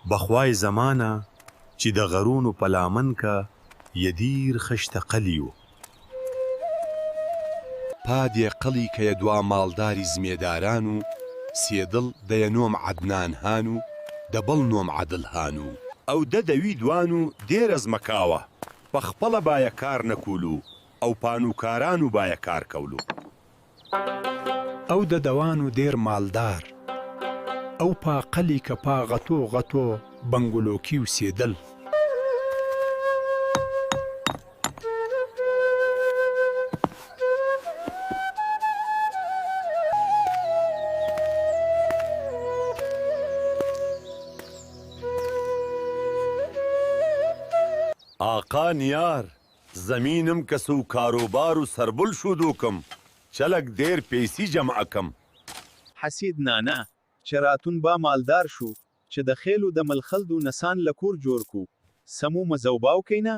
بەخوای زەمانە چی دە غەڕون و پەلامەن کە یەدیر خەشتە قەلیو پادێ قەڵی کە یەدوا ماڵداری زمێداران و سێدڵ دەیە نۆم عەدنان هان و دەبڵ نۆم عەدڵ هان و ئەو دەدەوی دوان و دێرەز مەکاوە بەخپەڵە بایە کار نەکول و ئەو پانوکاران و بایە کار کەولو ئەو دەدەوان و دێر ماڵدار ئەو پاقەلی کە پا غەتۆ غەتۆ بەنگولۆکی و سێدڵ ئاقا نیار زەمینم کەس و کاروبار و سەربول شودووکم چەلەک دێر پێیسی جەمعەکەم حەسید نانە چێراتون با مالدار شو چ دەخێل و دەمەلخەلد و نەسان لە کوور جۆرک و سەموو مەزەو باوکەینە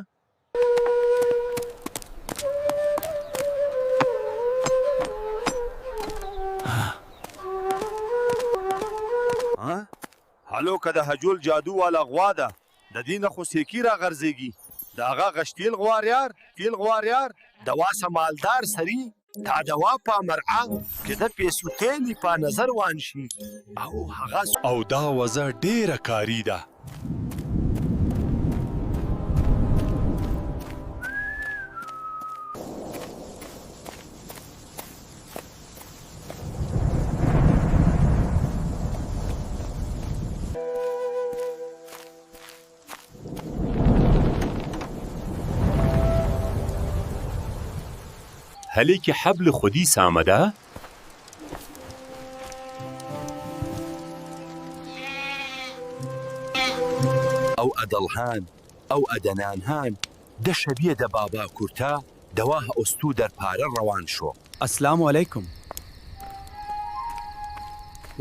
هەلۆ کە دە هەجۆل جادووە لە غوادە دەدینە خوسێکی را غەرزێگی داغا غەشتیل غواریار فیل غواریار دەواسە مالدار سەری تا دەوا پامەرعا کە دە پێسوتێنی پانەزەر وانشی ئەو هەغاس ئەو داوەزە ډێرە کاریدا هەلێکی حەبل خودی سامەدا ئەو ئەدەڵهان ئەو ئەدەنانهان دە شەبیە دە بابا کورتا دەوا ئۆستو دەرپارە ڕەوان شۆ ئەسلام عەلەیکم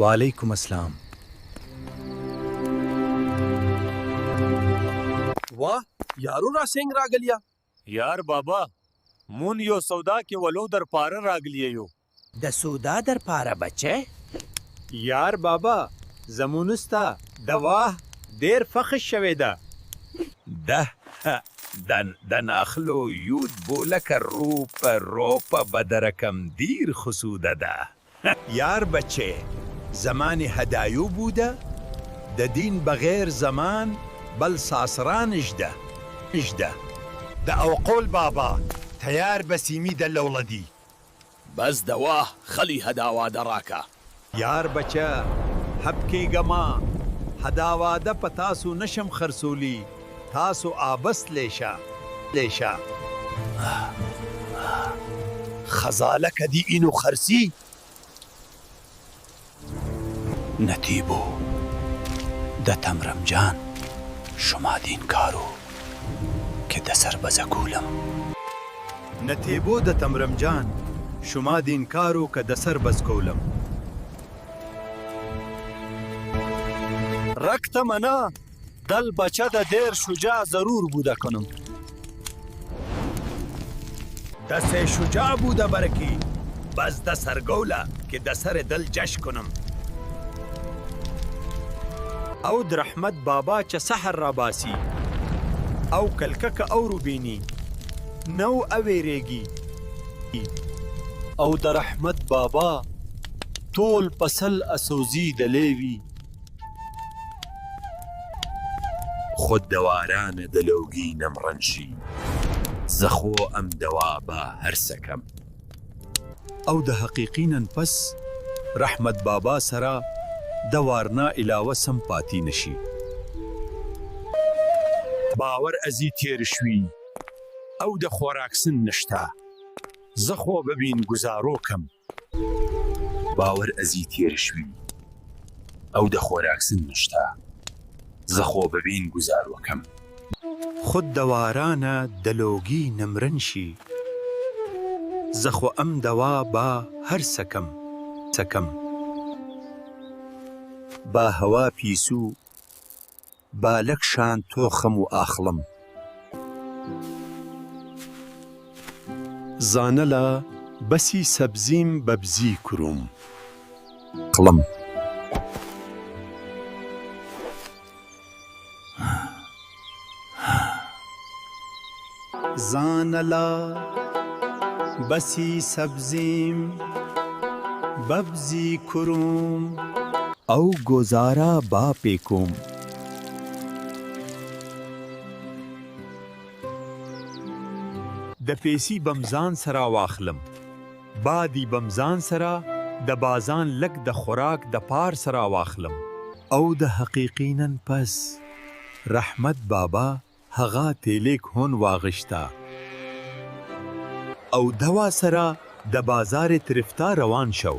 وعەلەیکم ئەسلام وا یارۆ ڕاستێنگ ڕاگەلیە یار بابا مون یۆ سەوداکێ وەلۆ دەرپارە ڕاگلیەیۆ دە سوودا دەرپارە بەچێ؟ یار بابا زەمونستا دەوا دێر فەخش شەوێدا دەناخلۆ یود بۆلەکە ڕووپە ڕۆپە بە دەرەکەم دیر خسوودەدا یار بەچێ زەمانی هەدایوو بوودە دەدین بەغێر زەمان بەل ساسرانشدە دە ئەو قۆل بابا تەیار بەسیمی دەلەوڵەدی بەس دەوا خەلی هەداوا دەڕاکە یار بەچە هەبکەی گەما هەداوادە پە تاس و نەشم خەرسوولی تاس و ئابەست لێشە خەزالەکە دیئین و خەرسی نەتیبوو دەتەمرەمجان شمادین کارو کە دەسەر بەزەکولم نەتێبۆ دەتەمرەمجان شمادین کارو کە دەسەر بەزکۆلم ڕەکتەمەنا دەل بەچە دە دێر شوجا زەرور بوو دەکەنم دەسێ شوجا بوو دەبەرەکی بەس دە سەرگەولە کە دەسەرێ دڵ جەش کنم ئەو درەحمەت بابا چە سەحر ڕاباسی ئەو کەلکەکە ئەو ڕووبینی نەو ئەوێرێگی ئەو دەرەحمەت بابا تۆل پەسەل ئەسۆزی دەلێوی خۆت دەوارانە دەلۆگی نەمڕەنشی زەخۆ ئەم دەوا بە هەرسەکەم ئەو دە حەقیقینەن پەس ڕەحمەت بابا سەرا دەوارنا ئیلاوە سەمپاتی نەشی باوەڕ ئەزی تێرشوی ئەو دە خۆراکسن نشتا زەخۆ ببین گوزارۆکەم باوەڕ ئەزی تێرشوی ئەو دە خۆراکسن نشتا زەخۆ ببین گوزارۆکەم خود دەوارانە دەلۆگی نەمرەنشی زەخۆ ئەم دەوا با هەر سەکەم با هەوا پیسوو بالەکشان تۆخەم و ئاخڵم زانە لە بەسی سەبزیم بەبزی کوروم قڵم زانلا بسی سبزیم ببزی کروم او گزارا با پیکوم د پیسی بمزان سره واخلم بادی بمزان سره د بازان لک د خوراک د پار سره واخلم او د حقیقینن پس رحمت بابا هغه تیلیک هون واغشتا او دوا سره د بازار طرفتا روان شو